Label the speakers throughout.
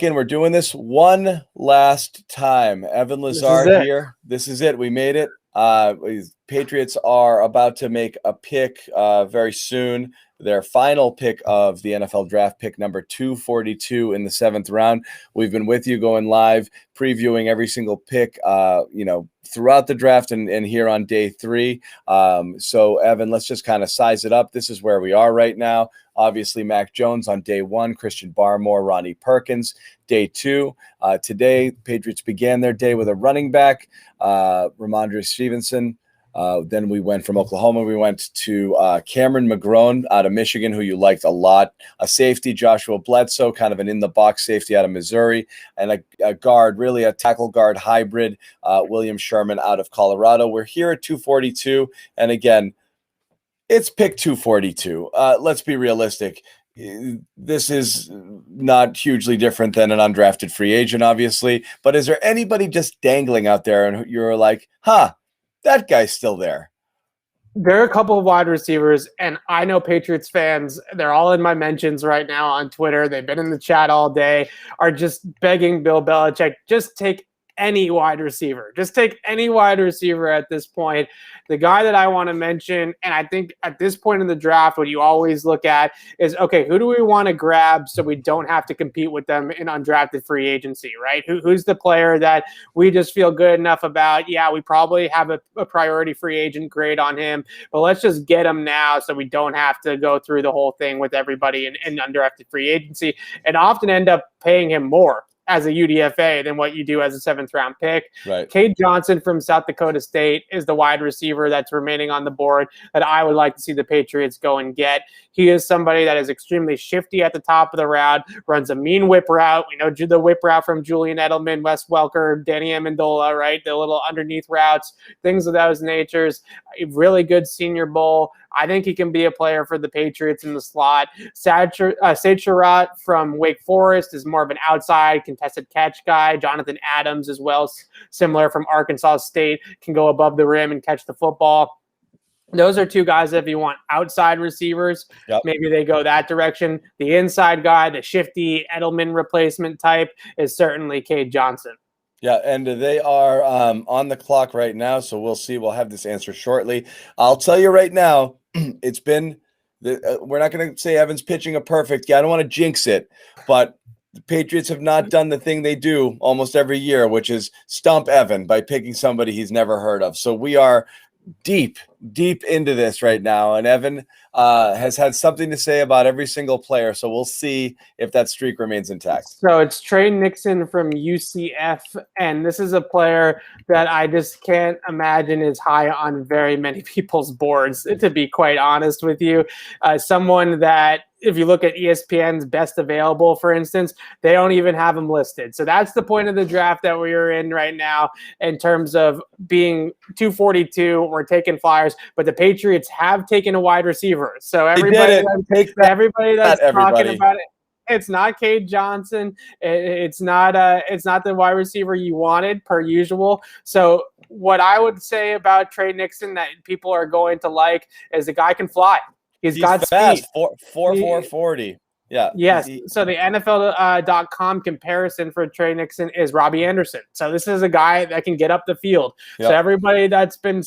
Speaker 1: in. We're doing this one last time. Evan Lazar here. This is it. We made it. Patriots are about to make a pick very soon. Their final pick of the NFL draft, pick number 242 in the 7th round. We've been with you going live, previewing every single pick, throughout the draft and here on day 3. So, Evan, let's just kind of size it up. This is where we are right now. Obviously, Mac Jones on day 1, Christian Barmore, Ronnie Perkins, day 2. Today, Patriots began their day with a running back, Ramondre Stevenson. Then we went from Oklahoma. We went to Cameron McGrone out of Michigan, who you liked a lot. A safety, Joshua Bledsoe, kind of an in-the-box safety out of Missouri. And a guard, really a tackle guard hybrid, William Sherman out of Colorado. We're here at 242. And again, it's pick 242. Let's be realistic. This is not hugely different than an undrafted free agent, obviously. But is there anybody just dangling out there and you're like, that guy's still there?
Speaker 2: There are a couple of wide receivers, and I know Patriots fans, they're all in my mentions right now on Twitter. They've been in the chat all day, are just begging Bill Belichick, just take any wide receiver. Just take any wide receiver at this point. The guy that I want to mention, and I think at this point in the draft, what you always look at is, okay, who do we want to grab so we don't have to compete with them in undrafted free agency, right? Who's the player that we just feel good enough about? Yeah, we probably have a priority free agent grade on him, but let's just get him now so we don't have to go through the whole thing with everybody in undrafted free agency and often end up paying him more as a UDFA than what you do as a 7th round pick.
Speaker 1: Right.
Speaker 2: Cade Johnson from South Dakota State is the wide receiver that's remaining on the board that I would like to see the Patriots go and get. He is somebody that is extremely shifty at the top of the route, runs a mean whip route. We know the whip route from Julian Edelman, Wes Welker, Danny Amendola, right? The little underneath routes, things of those natures. A really good Senior Bowl. I think he can be a player for the Patriots in the slot. Said Surratt from Wake Forest is more of an outside contested catch guy. Jonathan Adams as well, similar from Arkansas State, can go above the rim and catch the football. Those are two guys that if you want outside receivers, maybe they go that direction. The inside guy, the shifty Edelman replacement type, is certainly Cade Johnson.
Speaker 1: Yeah, and they are on the clock right now, so we'll see. We'll have this answer shortly. I'll tell you right now, it's been we're not going to say Evan's pitching a perfect. I don't want to jinx it, but the Patriots have not done the thing they do almost every year, which is stump Evan by picking somebody he's never heard of. So we are deep into this right now, and Evan has had something to say about every single player, so we'll see if that streak remains intact.
Speaker 2: So it's Trey Nixon from UCF, and this is a player that I just can't imagine is high on very many people's boards, to be quite honest with you. Someone that, if you look at ESPN's best available, for instance, they don't even have him listed. So that's the point of the draft that we are in right now in terms of being 242. We're taking flyers, but the Patriots have taken a wide receiver. So everybody that's talking about it, it's not Cade Johnson. It's not the wide receiver you wanted per usual. So what I would say about Trey Nixon that people are going to like is the guy can fly. He's got
Speaker 1: fast,
Speaker 2: speed.
Speaker 1: 4.40. Yeah.
Speaker 2: Yes. So the NFL.com comparison for Trey Nixon is Robbie Anderson. So this is a guy that can get up the field. Yep. So everybody that's been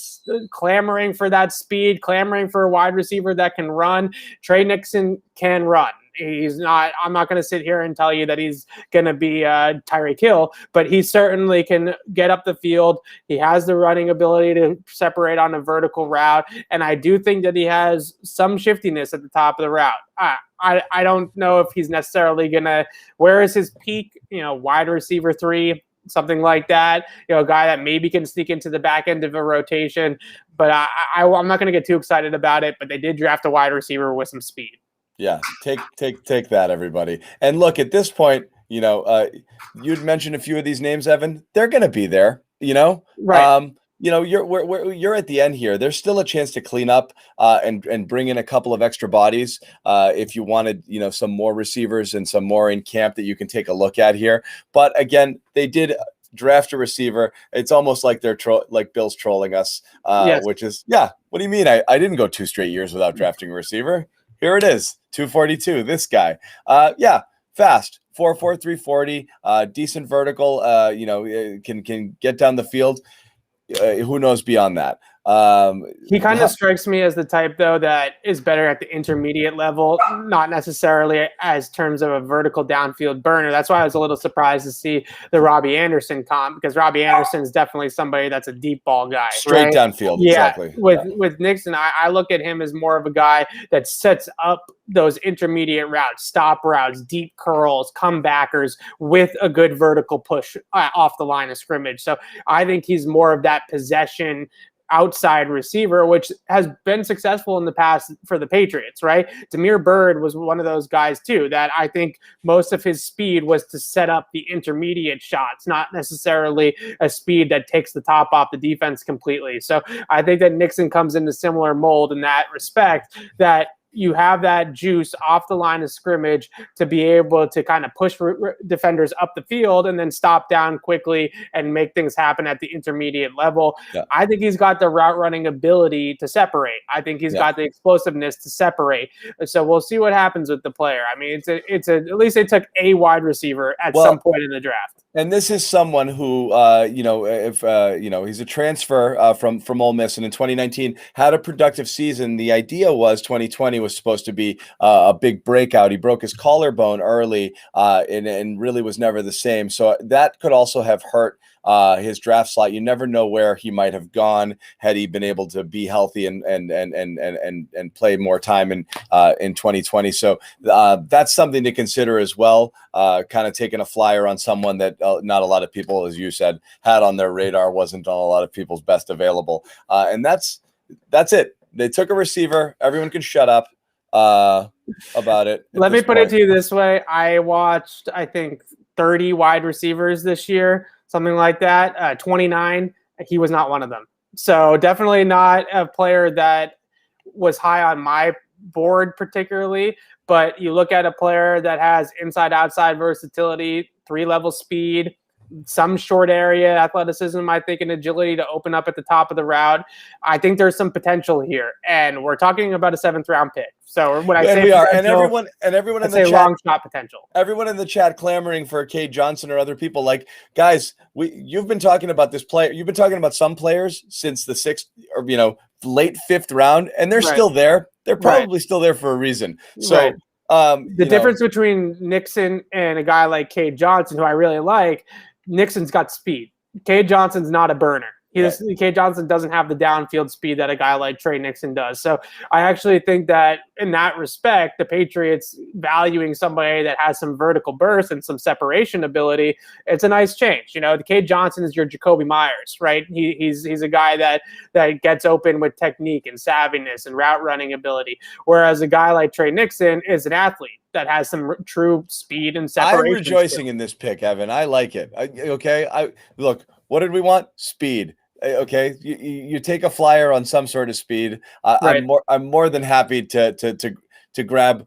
Speaker 2: clamoring for that speed, clamoring for a wide receiver that can run, Trey Nixon can run. He's not. I'm not going to sit here and tell you that he's going to be Tyreek Hill, but he certainly can get up the field. He has the running ability to separate on a vertical route, and I do think that he has some shiftiness at the top of the route. I don't know if he's necessarily going to. Where is his peak? Wide receiver 3. Something like that, a guy that maybe can sneak into the back end of a rotation. But I'm not going to get too excited about it. But they did draft a wide receiver with some speed.
Speaker 1: Yeah, take that, everybody. And look, at this point, you'd mentioned a few of these names, Evan. They're going to be there,
Speaker 2: right?
Speaker 1: You're at the end here. There's still a chance to clean up and bring in a couple of extra bodies if you wanted, some more receivers and some more in camp that you can take a look at here. But again, they did draft a receiver. It's almost like they're like Bill's trolling us,
Speaker 2: yes.
Speaker 1: Which is, what do you mean? I didn't go 2 straight years without drafting a receiver. Here it is, 242. This guy, fast. 4.4, 340, decent vertical, can get down the field. Who knows beyond that?
Speaker 2: He kind of strikes me as the type, though, that is better at the intermediate level, not necessarily as terms of a vertical downfield burner. That's why I was a little surprised to see the Robbie Anderson comp, because Robbie Anderson is definitely somebody that's a deep ball guy.
Speaker 1: Straight downfield,
Speaker 2: yeah.
Speaker 1: exactly.
Speaker 2: With Nixon, I look at him as more of a guy that sets up those intermediate routes, stop routes, deep curls, comebackers with a good vertical push off the line of scrimmage. So I think he's more of that possession outside receiver, which has been successful in the past for the Patriots, right? Damiere Byrd was one of those guys too, that I think most of his speed was to set up the intermediate shots, not necessarily a speed that takes the top off the defense completely. So I think that Nixon comes into similar mold in that respect, that you have that juice off the line of scrimmage to be able to kind of push defenders up the field and then stop down quickly and make things happen at the intermediate level. Yeah. I think he's got the route running ability to separate. I think he's got the explosiveness to seperate. So we'll see what happens with the player. I mean, it's at least they took a wide receiver at some point in the draft.
Speaker 1: And this is someone who, he's a transfer from Ole Miss, and in 2019 had a productive season. The idea was 2020 was supposed to be a big breakout. He broke his collarbone early, and really was never the same. So that could also have hurt his draft slot. You never know where he might have gone had he been able to be healthy and play more time in 2020. So that's something to consider as well. Kind of taking a flyer on someone that not a lot of people, as you said, had on their radar, wasn't on a lot of people's best available. And that's it. They took a receiver. Everyone can shut up about it.
Speaker 2: Let me put it to you this way. I watched, I think, 30 wide receivers this year, something like that. 29. He was not one of them. So definitely not a player that was high on my board particularly. But you look at a player that has inside-outside versatility, 3-level speed, some short area athleticism, I think, and agility to open up at the top of the route. I think there's some potential here, and we're talking about a 7th-round pick. So when I say
Speaker 1: we are, and everyone in the chat,
Speaker 2: long shot potential.
Speaker 1: Everyone in the chat clamoring for Cade Johnson or other people, like, guys, you've been talking about this player. You've been talking about some players since the 6th or late 5th round, and they're still there. They're probably still there for a reason. So.
Speaker 2: The difference between Nixon and a guy like Cade Johnson, who I really like, Nixon's got speed. Cade Johnson's not a burner. Cade Johnson doesn't have the downfield speed that a guy like Trey Nixon does. So I actually think that in that respect, the Patriots valuing somebody that has some vertical burst and some separation ability, it's a nice change. The Cade Johnson is your Jacoby Myers, right? He's a guy that gets open with technique and savviness and route running ability. Whereas a guy like Trey Nixon is an athlete that has some true speed and separation.
Speaker 1: I'm rejoicing in this pick, Evan. I like it. Look, what did we want? Speed. Okay, you take a flyer on some sort of speed. I'm more than happy to grab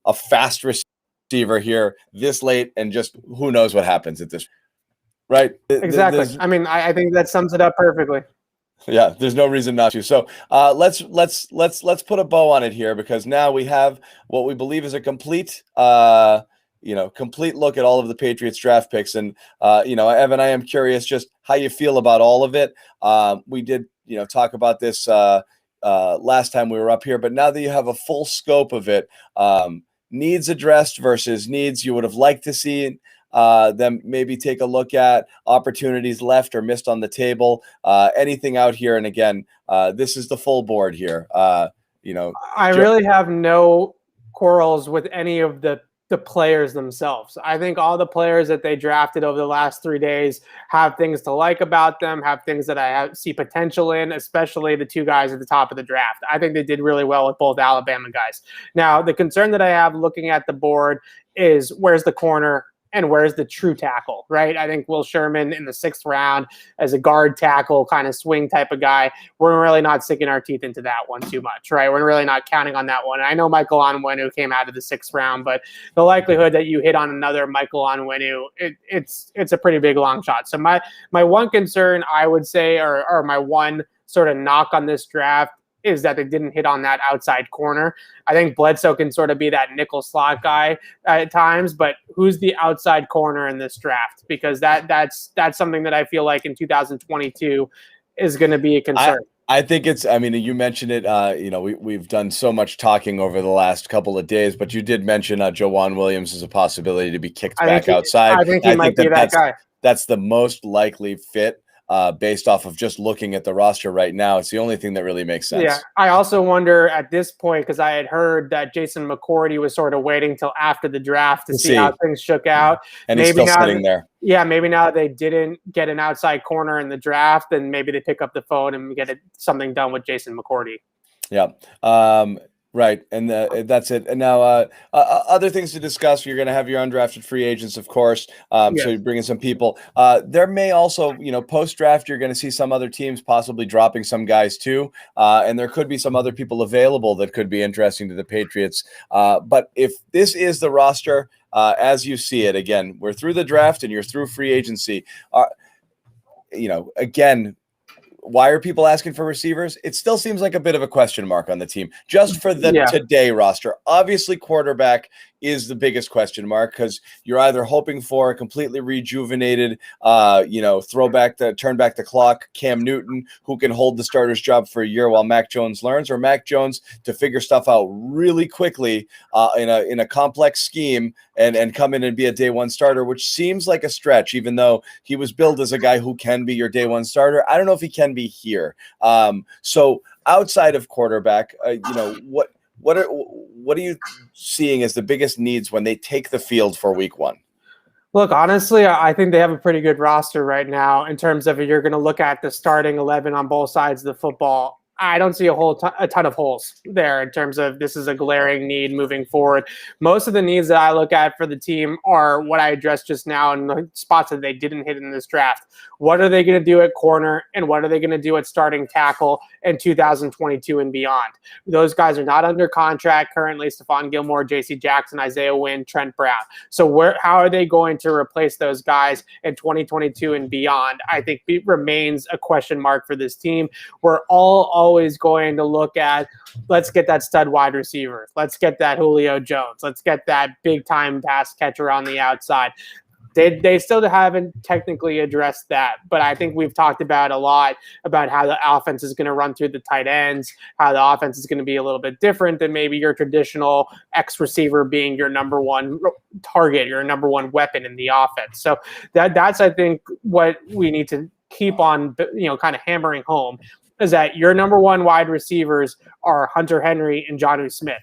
Speaker 1: a fast receiver here this late, and just who knows what happens at this. Right?
Speaker 2: Exactly. I think that sums it up perfectly.
Speaker 1: Yeah, there's no reason not to. So let's put a bow on it here, because now we have what we believe is a complete complete look at all of the Patriots draft picks. And, Evan, I am curious just how you feel about all of it. We did, talk about this last time we were up here, but now that you have a full scope of it, needs addressed versus needs you would have liked to see them maybe take a look at, opportunities left or missed on the table, anything out here. And again, this is the full board here. I
Speaker 2: really have no quarrels with any of the players themselves. I think all the players that they drafted over the last 3 days have things to like about them, have things that I see potential in, especially the 2 guys at the top of the draft. I think they did really well with both Alabama guys. Now, the concern that I have looking at the board is where's the corner and where's the true tackle, right? I think Will Sherman in the 6th round as a guard tackle kind of swing type of guy, we're really not sinking our teeth into that one too much, right? We're really not counting on that one. I know Michael Onwenu came out of the 6th round, but the likelihood that you hit on another Michael Onwenu, it's a pretty big long shot. So my one concern, I would say, or my one sort of knock on this draft is that they didn't hit on that outside corner. I think Bledsoe can sort of be that nickel slot guy at times, but who's the outside corner in this draft? Because that's something that I feel like in 2022 is going to be a concern.
Speaker 1: I think it's, I mean, you mentioned it, we've done so much talking over the last couple of days, but you did mention Jawan Williams as a possibility to be kicked back outside.
Speaker 2: I think he might be that guy.
Speaker 1: That's the most likely fit based off of just looking at the roster right now. It's the only thing that really makes sense.
Speaker 2: Yeah, I also wonder at this point, because I had heard that Jason McCourty was sort of waiting till after the draft to see how things shook out.
Speaker 1: And maybe he's still sitting there.
Speaker 2: Yeah, maybe now they didn't get an outside corner in the draft, and maybe they pick up the phone and get something done with Jason McCourty.
Speaker 1: Yeah. Right, and that's it. And now, other things to discuss. You're going to have your undrafted free agents, of course. So you're bringing some people. There may also, post draft, you're going to see some other teams possibly dropping some guys too, and there could be some other people available that could be interesting to the Patriots. But if this is the roster as you see it, again, we're through the draft and you're through free agency. Again. Why are people asking for receivers? It still seems like a bit of a question mark on the team just for the today roster. Obviously, quarterback is the biggest question mark because you're either hoping for a completely rejuvenated, turn back the clock Cam Newton who can hold the starter's job for a year while Mac Jones learns, or Mac Jones to figure stuff out really quickly in a complex scheme and come in and be a day one starter, which seems like a stretch, even though he was billed as a guy who can be your day one starter. I don't know if he can be here. So outside of quarterback, what are you seeing as the biggest needs when they take the field for week one?
Speaker 2: Look, honestly, I think they have a pretty good roster right now in terms of you're going to look at the starting 11 on both sides of the football. I don't see a ton of holes there in terms of this is a glaring need moving forward. Most of the needs that I look at for the team are what I addressed just now in the spots that they didn't hit in this draft. What are they going to do at corner, and what are they going to do at starting tackle in 2022 and beyond? Those guys are not under contract currently. Stephon Gilmore, J.C. Jackson, Isaiah Wynn, Trent Brown. So how are they going to replace those guys in 2022 and beyond? I think it remains a question mark for this team. We're always going to look at, let's get that stud wide receiver. Let's get that Julio Jones. Let's get that big time pass catcher on the outside. They still haven't technically addressed that, but I think we've talked about a lot about how the offense is going to run through the tight ends, how the offense is going to be a little bit different than maybe your traditional X receiver being your number one target, your number one weapon in the offense. So that's, I think, what we need to keep on, kind of hammering home, is that your number one wide receivers are Hunter Henry and Jonnu Smith.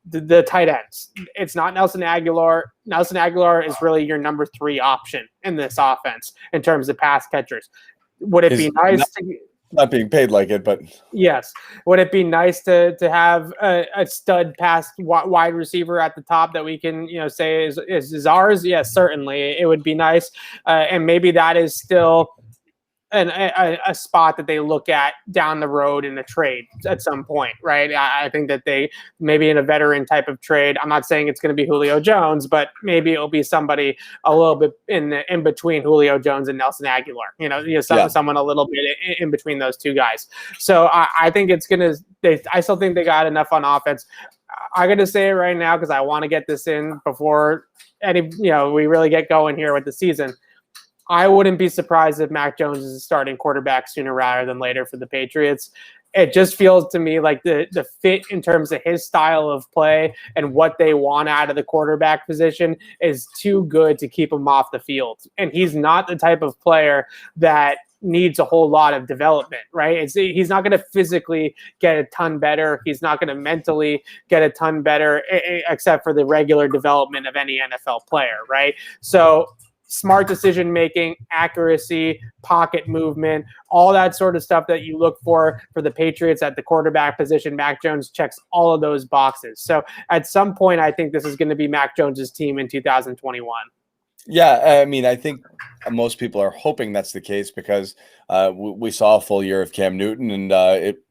Speaker 2: The tight ends. It's not Nelson Aguilar. Nelson Aguilar is really your number 3 option in this offense in terms of pass catchers. Would it be nice
Speaker 1: not being paid like it, but
Speaker 2: yes. Would it be nice to have a stud pass wide receiver at the top that we can say is ours? Yes, certainly. It would be nice, and maybe that is still a spot that they look at down the road in a trade at some point, right? I think that they maybe in a veteran type of trade. I'm not saying it's going to be Julio Jones, but maybe it'll be somebody a little bit in between Julio Jones and Nelson Aguilar. Someone a little bit in between those two guys. So I think it's gonna. I still think they got enough on offense. I'm going to say it right now because I want to get this in before we really get going here with the season. I wouldn't be surprised if Mac Jones is a starting quarterback sooner rather than later for the Patriots. It just feels to me like the fit in terms of his style of play and what they want out of the quarterback position is too good to keep him off the field. And he's not the type of player that needs a whole lot of development, right? He's not going to physically get a ton better. He's not going to mentally get a ton better, except for the regular development of any NFL player, right? So smart decision making, accuracy, pocket movement, all that sort of stuff that you look for the Patriots at the quarterback position. Mac Jones checks all of those boxes. So at some point, I think this is going to be Mac Jones's team in 2021.
Speaker 1: Yeah, I mean, I think most people are hoping that's the case because we saw a full year of Cam Newton, and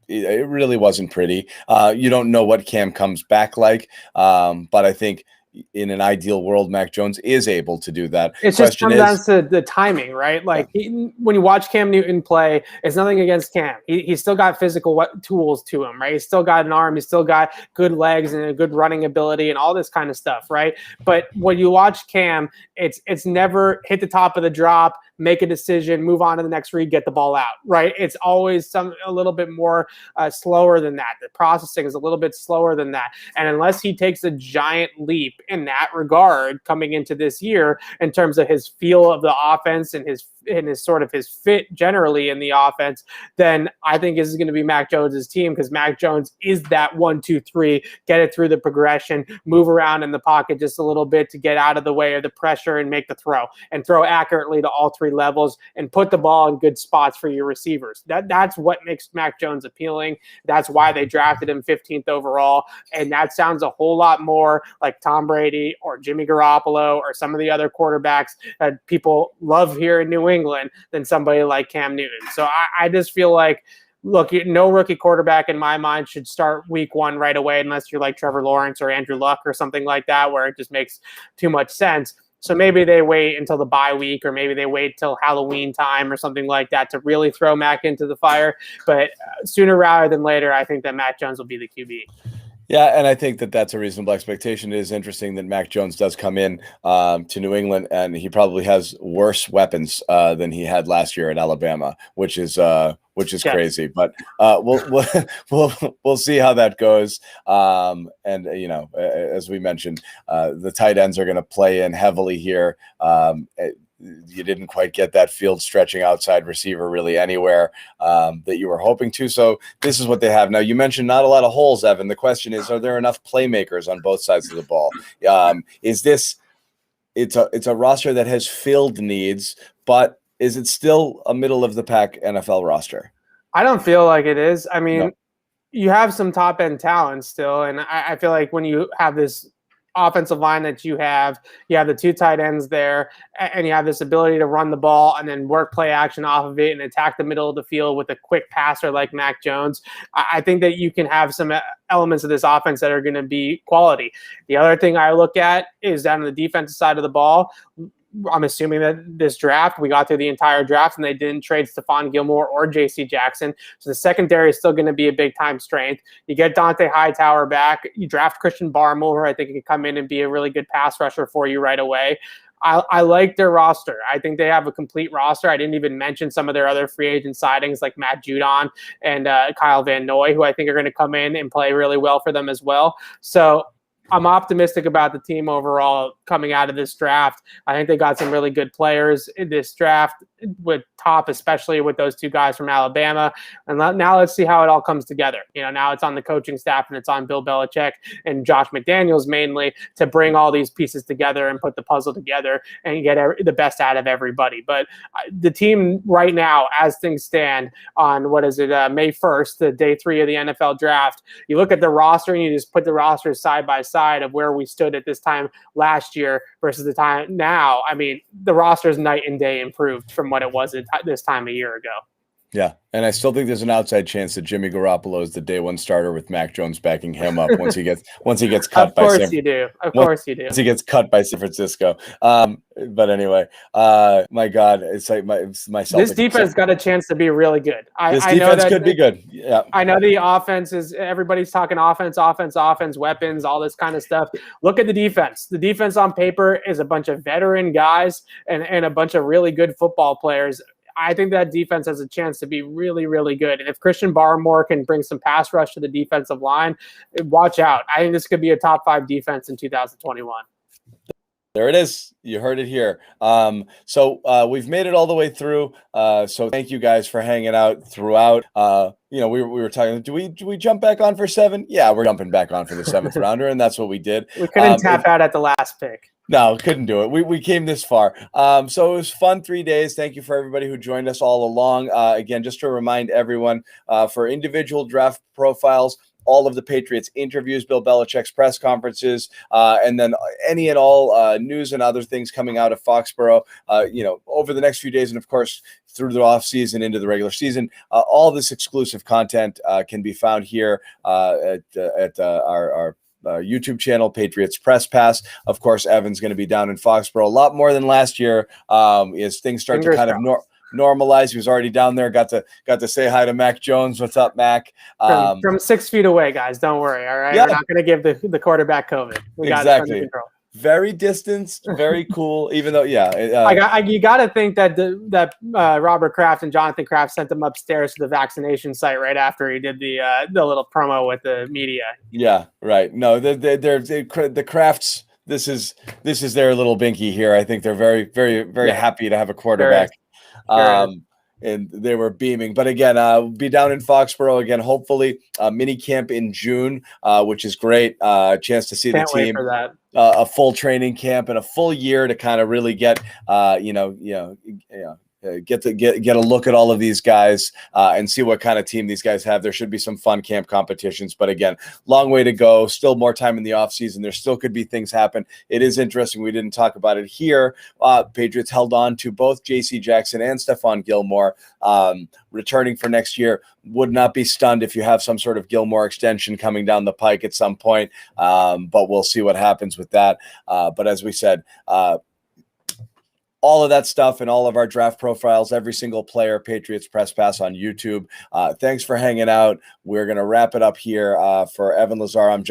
Speaker 1: it really wasn't pretty. You don't know what Cam comes back like, but I think in an ideal world, Mac Jones is able to do that.
Speaker 2: It's just comes down to the timing, right? Like when you watch Cam Newton play, it's nothing against Cam. He's still got physical tools to him, right? He's still got an arm. He's still got good legs and a good running ability and all this kind of stuff, right? But when you watch Cam, it's never hit the top of the drop, make a decision, move on to the next read, get the ball out, right? It's always a little bit more slower than that. The processing is a little bit slower than that. And unless he takes a giant leap in that regard coming into this year in terms of his feel of the offense and his sort of his fit generally in the offense, then I think this is going to be Mac Jones's team, because Mac Jones is that 1-2-3, get it through the progression, move around in the pocket just a little bit to get out of the way of the pressure and make the throw, and throw accurately to all three levels and put the ball in good spots for your receivers. That's what makes Mac Jones appealing. That's why they drafted him 15th overall. And that sounds a whole lot more like Tom Brady or Jimmy Garoppolo or some of the other quarterbacks that people love here in New England than somebody like Cam Newton. So I just feel like, look, no rookie quarterback in my mind should start week one right away unless you're like Trevor Lawrence or Andrew Luck or something like that, where it just makes too much sense. So maybe they wait until the bye week, or maybe they wait till Halloween time or something like that to really throw Mac into the fire. But sooner rather than later, I think that Mac Jones will be the QB.
Speaker 1: Yeah, and I think that that's a reasonable expectation. It is interesting that Mac Jones does come in to New England, and he probably has worse weapons than he had last year at Alabama, which is crazy. But we'll see how that goes. And as we mentioned, the tight ends are going to play in heavily here. You didn't quite get that field stretching outside receiver really anywhere that you were hoping to. So this is what they have. Now, you mentioned not a lot of holes, Evan. The question is, are there enough playmakers on both sides of the ball? It's a roster that has filled needs, but is it still a middle of the pack NFL roster?
Speaker 2: I don't feel like it is. I mean, you have some top end talent still. And I feel like when you have this offensive line that you have the two tight ends there, and you have this ability to run the ball and then work play action off of it and attack the middle of the field with a quick passer like Mac Jones. I think that you can have some elements of this offense that are going to be quality. The other thing I look at is down on the defensive side of the ball. I'm assuming that this draft, we got through the entire draft and they didn't trade Stephon Gilmore or J.C. Jackson. So the secondary is still going to be a big-time strength. You get Dante Hightower back. You draft Christian Barmore. I think he could come in and be a really good pass rusher for you right away. I like their roster. I think they have a complete roster. I didn't even mention some of their other free agent sightings like Matt Judon and Kyle Van Noy, who I think are going to come in and play really well for them as well. So I'm optimistic about the team overall coming out of this draft. I think they got some really good players in this draft, with top, especially with those two guys from Alabama. And now let's see how it all comes together. Now it's on the coaching staff and it's on Bill Belichick and Josh McDaniels mainly to bring all these pieces together and put the puzzle together and get the best out of everybody. But the team right now, as things stand on May 1st, the day 3 of the NFL draft, you look at the roster and you just put the rosters side by side of where we stood at this time last year versus the time now. I mean, the roster is night and day improved from what it was at this time a year ago.
Speaker 1: Yeah, and I still think there's an outside chance that Jimmy Garoppolo is the day one starter with Mac Jones backing him up once he gets cut.
Speaker 2: Of course you do. Once he gets cut by San
Speaker 1: Francisco. But anyway, my God, it's like myself.
Speaker 2: This defense got a chance to be really good.
Speaker 1: This defense could be good. Yeah,
Speaker 2: I know the offense is. Everybody's talking offense, weapons, all this kind of stuff. Look at the defense. The defense on paper is a bunch of veteran guys and a bunch of really good football players. I think that defense has a chance to be really, really good. And if Christian Barmore can bring some pass rush to the defensive line, watch out. I think this could be a top 5 defense in 2021.
Speaker 1: There it is. You heard it here. So we've made it all the way through. So thank you guys for hanging out throughout. We were talking, do we jump back on for 7? Yeah, we're jumping back on for the 7th rounder, and that's what we did.
Speaker 2: We couldn't tap out at the last pick.
Speaker 1: No, couldn't do it. We came this far. So it was fun 3 days. Thank you for everybody who joined us all along. Again, just to remind everyone, for individual draft profiles, all of the Patriots interviews, Bill Belichick's press conferences, and then any and all news and other things coming out of Foxborough, over the next few days. And of course, through the off season into the regular season, all this exclusive content can be found here at our YouTube channel, Patriots Press Pass. Of course, Evan's going to be down in Foxborough a lot more than last year as things start to kind of normalize. He was already down there. Got to say hi to Mac Jones. What's up, Mac?
Speaker 2: From 6 feet away, guys. Don't worry. All right, we're not going to give the quarterback COVID. We got it under control.
Speaker 1: Very distanced, very cool. Even though,
Speaker 2: you got to think that Robert Kraft and Jonathan Kraft sent him upstairs to the vaccination site right after he did the little promo with the media.
Speaker 1: Yeah, right. No, the Krafts. This is their little binky here. I think they're very, very, very happy to have a quarterback. And they were beaming. But again, be down in Foxborough again, hopefully mini camp in June, which is great. Chance to see the team.
Speaker 2: Wait for that.
Speaker 1: A full training camp and a full year to kind of really get, get a look at all of these guys and see what kind of team these guys have. There should be some fun camp competitions, but again, long way to go. Still more time in the off season. There still could be things happen. It is interesting. We didn't talk about it here. Patriots held on to both J.C. Jackson and Stephon Gilmore returning for next year. Would not be stunned if you have some sort of Gilmore extension coming down the pike at some point, but we'll see what happens with that. But as we said, all of that stuff and all of our draft profiles, every single player, Patriots Press Pass on YouTube. Thanks for hanging out. We're going to wrap it up here for Evan Lazar. I'm John.